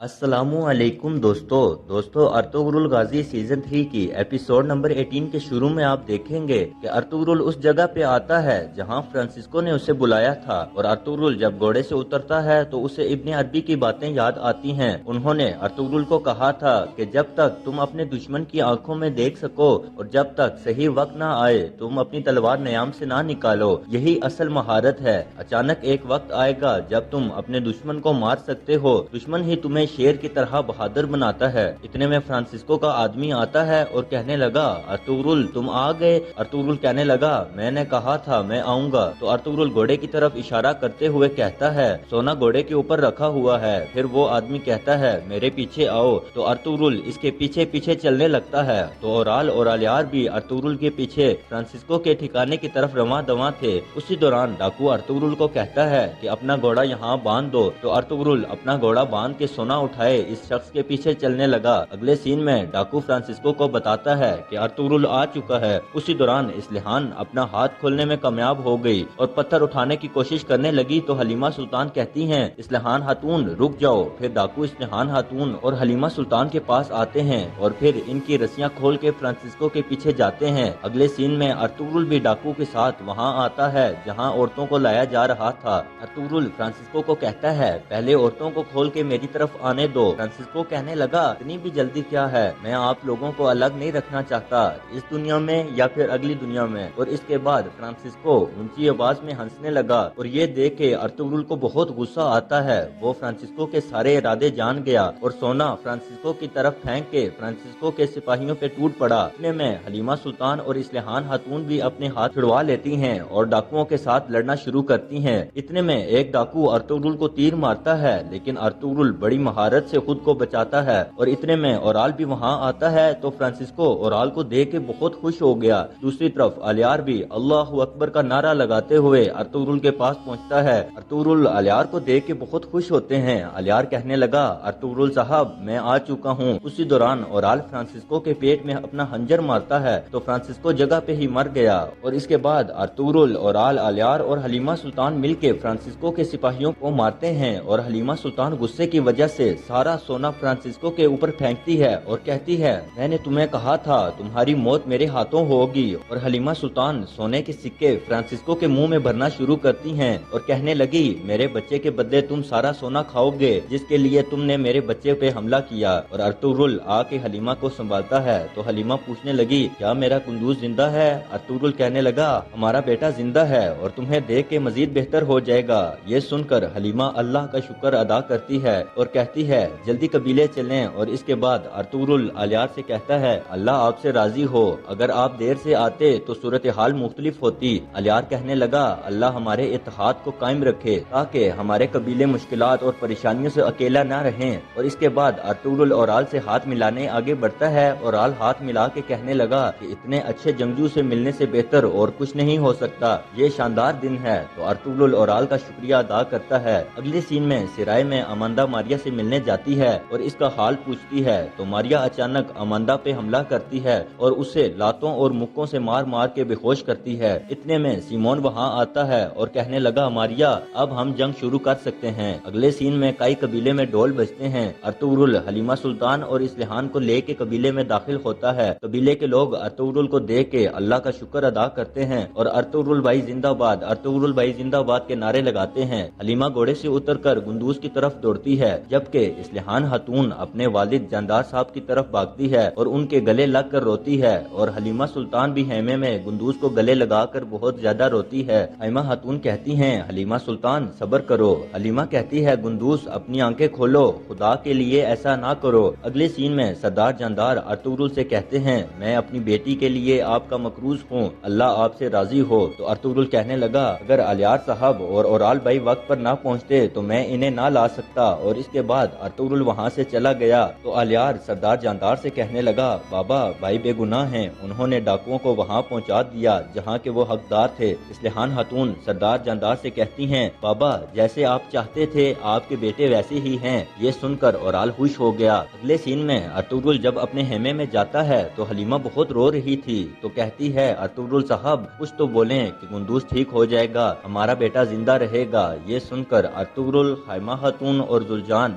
السلام علیکم دوستو ارطغرل غازی سیزن 3 کی ایپیسوڈ نمبر 18 کے شروع میں آپ دیکھیں گے کہ ارطغرل اس جگہ پہ آتا ہے جہاں فرانسسکو نے اسے بلایا تھا، اور ارطغرل جب گھوڑے سے اترتا ہے تو اسے ابن عربی کی باتیں یاد آتی ہیں۔ انہوں نے ارطغرل کو کہا تھا کہ جب تک تم اپنے دشمن کی آنکھوں میں دیکھ سکو اور جب تک صحیح وقت نہ آئے تم اپنی تلوار نیام سے نہ نکالو، یہی اصل مہارت ہے۔ اچانک ایک وقت آئے گا جب تم اپنے دشمن کو مار سکتے ہو، دشمن ہی تمہیں شیر کی طرح بہادر بناتا ہے۔ اتنے میں فرانسسکو کا آدمی آتا ہے اور کہنے لگا ارطغرل تم آ گئے۔ ارطغرل کہنے لگا میں نے کہا تھا میں آؤں گا۔ تو ارطغرل گھوڑے کی طرف اشارہ کرتے ہوئے کہتا ہے سونا گھوڑے کے اوپر رکھا ہوا ہے۔ پھر وہ آدمی کہتا ہے میرے پیچھے آؤ، تو ارطغرل اس کے پیچھے پیچھے چلنے لگتا ہے۔ تو اورال اور الیار بھی ارطغرل کے پیچھے فرانسسکو کے ٹھکانے کی طرف رواں دواں تھے۔ اسی دوران ڈاکو ارطغرل کو کہتا ہے کہ اپنا گھوڑا یہاں باندھ دو، تو ارطغرل اپنا گھوڑا باندھ کے سونا اٹھائے اس شخص کے پیچھے چلنے لگا۔ اگلے سین میں ڈاکو فرانسسکو کو بتاتا ہے کہ ارطغرل آ چکا ہے۔ اسی دوران اسلحان اپنا ہاتھ کھولنے میں کامیاب ہو گئی اور پتھر اٹھانے کی کوشش کرنے لگی، تو حلیمہ سلطان کہتی ہیں اسلحان خاتون رک جاؤ۔ پھر ڈاکو اسلحان خاتون اور حلیمہ سلطان کے پاس آتے ہیں اور پھر ان کی رسیاں کھول کے فرانسسکو کے پیچھے جاتے ہیں۔ اگلے سین میں ارطغرل بھی ڈاکو کے ساتھ وہاں آتا ہے جہاں عورتوں کو لایا جا رہا تھا۔ ارطغرل فرانسسکو کو کہتا ہے پہلے عورتوں کو کھول کے میری طرف آنے دو۔ فرانسسکو کہنے لگا اتنی بھی جلدی کیا ہے، میں آپ لوگوں کو الگ نہیں رکھنا چاہتا، اس دنیا میں یا پھر اگلی دنیا میں۔ اور اس کے بعد فرانسسکو اونچی آواز میں ہنسنے لگا، اور یہ دیکھ کے ارطغرل کو بہت غصہ آتا ہے۔ وہ فرانسسکو کے سارے ارادے جان گیا اور سونا فرانسسکو کی طرف پھینک کے فرانسسکو کے سپاہیوں پہ ٹوٹ پڑا۔ اتنے میں حلیمہ سلطان اور اسلحان خاتون بھی اپنے ہاتھ چھڑوا لیتی ہیں اور ڈاکوؤں کے ساتھ لڑنا شروع کرتی ہیں۔ اتنے میں ایک ڈاکو ارطغرل کو تیر مارتا ہے، لیکن ارطغرل بڑی مہارت سے خود کو بچاتا ہے، اور اتنے میں اورال بھی وہاں آتا ہے۔ تو فرانسسکو اورال کو دیکھ کے بہت خوش ہو گیا۔ دوسری طرف الیار بھی اللہ اکبر کا نعرہ لگاتے ہوئے ارطغرل کے پاس پہنچتا ہے۔ ارطغرل الیار کو دیکھ کے بہت خوش ہوتے ہیں۔ الیار کہنے لگا ارطغرل صاحب میں آ چکا ہوں۔ اسی دوران اورال فرانسسکو کے پیٹ میں اپنا خنجر مارتا ہے، تو فرانسسکو جگہ پہ ہی مر گیا۔ اور اس کے بعد ارطغرل، اورال، الیار اور حلیمہ سلطان مل کے فرانسسکو کے سپاہیوں کو مارتے ہیں، اور حلیمہ سلطان غصے کی وجہ سے سارا سونا فرانسسکو کے اوپر پھینکتی ہے اور کہتی ہے میں نے تمہیں کہا تھا تمہاری موت میرے ہاتھوں ہوگی۔ اور حلیمہ سلطان سونے کے سکے فرانسسکو کے منہ میں بھرنا شروع کرتی ہیں اور کہنے لگی میرے بچے کے بدلے تم سارا سونا کھاؤ گے جس کے لیے تم نے میرے بچے پہ حملہ کیا۔ اور ارطغرل آ کے حلیمہ کو سنبھالتا ہے، تو حلیمہ پوچھنے لگی کیا میرا قندوز زندہ ہے؟ ارطغرل کہنے لگا ہمارا بیٹا زندہ ہے اور تمہیں دیکھ کے مزید بہتر ہو جائے گا۔ یہ سن کر حلیمہ اللہ کا شکر ادا کرتی ہے اور کہتی ہے جلدی قبیلے چلیں۔ اور اس کے بعد ارطغرل الیار سے کہتا ہے اللہ آپ سے راضی ہو، اگر آپ دیر سے آتے تو صورتحال مختلف ہوتی۔ الیار کہنے لگا اللہ ہمارے اتحاد کو قائم رکھے تاکہ ہمارے قبیلے مشکلات اور پریشانیوں سے اکیلا نہ رہیں۔ اور اس کے بعد ارطغرل اورال سے ہاتھ ملانے آگے بڑھتا ہے۔ اورال ہاتھ ملا کے کہنے لگا کہ اتنے اچھے جنگجو سے ملنے سے بہتر اور کچھ نہیں ہو سکتا، یہ شاندار دن ہے۔ تو ارطغرل اورال کا شکریہ ادا کرتا ہے۔ اگلے سین میں سرائے میں اماندا ماریا سے ملنے جاتی ہے اور اس کا حال پوچھتی ہے، تو ماریا اچانک اماندا پہ حملہ کرتی ہے اور اسے لاتوں اور مکوں سے مار مار کے بے ہوش کرتی ہے۔ اتنے میں سیمون وہاں آتا ہے اور کہنے لگا ماریا اب ہم جنگ شروع کر سکتے ہیں۔ اگلے سین میں کئی قبیلے میں ڈول بجتے ہیں۔ ارطغرل حلیمہ سلطان اور اسلحان کو لے کے قبیلے میں داخل ہوتا ہے۔ قبیلے کے لوگ ارطغرل کو دیکھ کے اللہ کا شکر ادا کرتے ہیں اور ارطغرل بھائی زندہ باد، ارطغرل بھائی زندہ باد کے نعرے لگاتے ہیں۔ حلیمہ گھوڑے سے اتر کر گندوز کی طرف دوڑتی ہے، جبکہ اسلحان خاتون اپنے والد جاندار صاحب کی طرف بھاگتی ہے اور ان کے گلے لگ کر روتی ہے، اور حلیمہ سلطان بھی خیمے میں گندوز کو گلے لگا کر بہت زیادہ روتی ہے۔ حلیمہ خاتون کہتی ہیں حلیمہ سلطان صبر کرو۔ حلیمہ کہتی ہے گندوز اپنی آنکھیں کھولو، خدا کے لیے ایسا نہ کرو۔ اگلے سین میں سردار جاندار ارطغرل سے کہتے ہیں میں اپنی بیٹی کے لیے آپ کا مقروض ہوں، اللہ آپ سے راضی ہو۔ تو ارطغرل کہنے لگا اگر الیار صاحب اور اورال بھائی وقت پر نہ پہنچتے تو میں انہیں نہ لا سکتا۔ اور اس کے بعد ارطغرل وہاں سے چلا گیا۔ تو الیار سردار جاندار سے کہنے لگا بابا بھائی بے گناہ ہیں، انہوں نے ڈاکوؤں کو وہاں پہنچا دیا جہاں کے وہ حقدار تھے۔ اسلحان خاتون سردار جاندار سے کہتی ہیں بابا جیسے آپ چاہتے تھے آپ کے بیٹے ویسے ہی ہیں۔ یہ سن کر اورال خوش ہو گیا۔ اگلے سین میں ارطغرل جب اپنے خیمے میں جاتا ہے تو حلیمہ بہت رو رہی تھی، تو کہتی ہے ارطغرل صاحب کچھ تو بولیں کہ گندوز ٹھیک ہو جائے گا، ہمارا بیٹا زندہ رہے گا۔ یہ سن کر ارطغرل، حلیمہ خاتون اور ذوالجان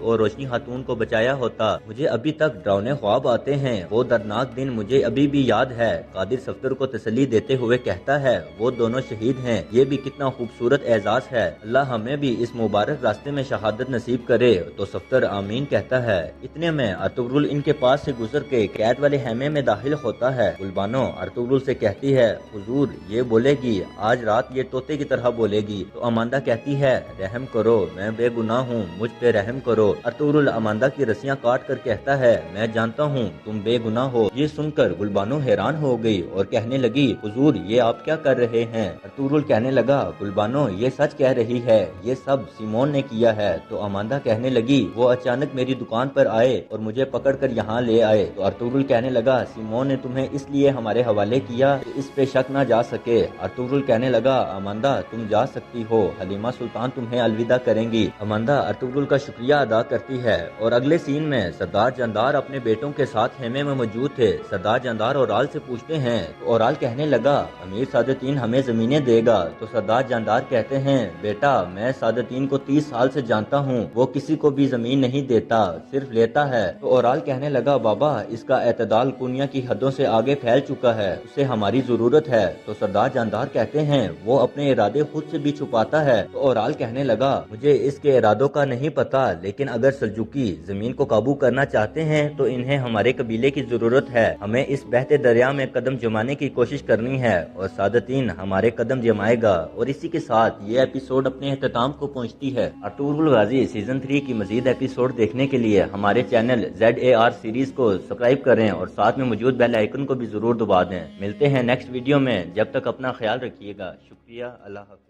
اور روشنی خاتون کو بچایا ہوتا۔ مجھے ابھی تک ڈراؤنے خواب آتے ہیں، وہ دردناک دن مجھے ابھی بھی یاد ہے۔ قادر صفدر کو تسلی دیتے ہوئے کہتا ہے وہ دونوں شہید ہیں، یہ بھی کتنا خوبصورت اعزاز ہے، اللہ ہمیں بھی اس مبارک راستے میں شہادت نصیب کرے۔ تو صفدر آمین کہتا ہے۔ اتنے میں ارطغرل ان کے پاس سے گزر کے قید والے خیمے میں داخل ہوتا ہے۔ گلبانو ارطغرل سے کہتی ہے حضور یہ بولے گی، آج رات یہ طوطے کی طرح بولے گی۔ تو اماندہ کہتی ہے رحم کرو، میں بے گناہ ہوں، مجھ پہ رحم کرو۔ ارطغرل اماندہ کی رسیاں کاٹ کر کہتا ہے میں جانتا ہوں تم بے گناہ ہو۔ یہ سن کر گلبانو حیران ہو گئی اور کہنے لگی حضور یہ آپ کیا کر رہے ہیں؟ ارطغرل کہنے لگا گلبانو یہ سچ کہہ رہی ہے، یہ سب سیمون نے کیا ہے۔ تو اماندہ کہنے لگی وہ اچانک میری دکان پر آئے اور مجھے پکڑ کر یہاں لے آئے۔ تو ارطغرل کہنے لگا سیمون نے تمہیں اس لیے ہمارے حوالے کیا کہ اس پہ شک نہ جا سکے۔ ارطغرل کہنے لگا اماندہ تم جا سکتی ہو، حلیمہ سلطان تمہیں الوداع کریں گی۔ اماندہ ارطغرل کا شکریہ ادا کرتی ہے اور اگلے سین میں سردار جاندار اپنے بیٹوں کے ساتھ خیمے میں موجود تھے۔ سردار جاندار اورال سے پوچھتے ہیں تو اورال کہنے لگا امیر سعادتین ہمیں زمینیں دے گا۔ تو سردار جاندار کہتے ہیں بیٹا میں سعادتین کو 30 سال سے جانتا ہوں، وہ کسی کو بھی زمین نہیں دیتا، صرف لیتا ہے۔ تو اورال کہنے لگا بابا اس کا اعتدال کنیا کی حدوں سے آگے پھیل چکا ہے، اسے ہماری ضرورت ہے۔ تو سردار جاندار کہتے ہیں وہ اپنے ارادے خود سے بھی چھپاتا ہے۔ تو اورال کہنے لگا مجھے اس کے ارادوں کا نہیں پتا، لیکن اگر سلجوقی زمین کو قابو کرنا چاہتے ہیں تو انہیں ہمارے قبیلے کی ضرورت ہے، ہمیں اس بہتے دریا میں قدم جمانے کی کوشش کرنی ہے اور سعادتین ہمارے قدم جمائے گا۔ اور اسی کے ساتھ یہ ایپیسوڈ اپنے اختتام کو پہنچتی ہے۔ ارطغرل غازی سیزن 3 کی مزید ایپیسوڈ دیکھنے کے لیے ہمارے چینل ZAR سیریز کو سبسکرائب کریں اور ساتھ میں موجود بیل آئیکن کو بھی ضرور دبا دیں۔ ملتے ہیں نیکسٹ ویڈیو میں، جب تک اپنا خیال رکھیے گا۔ شکریہ، اللہ حافظ۔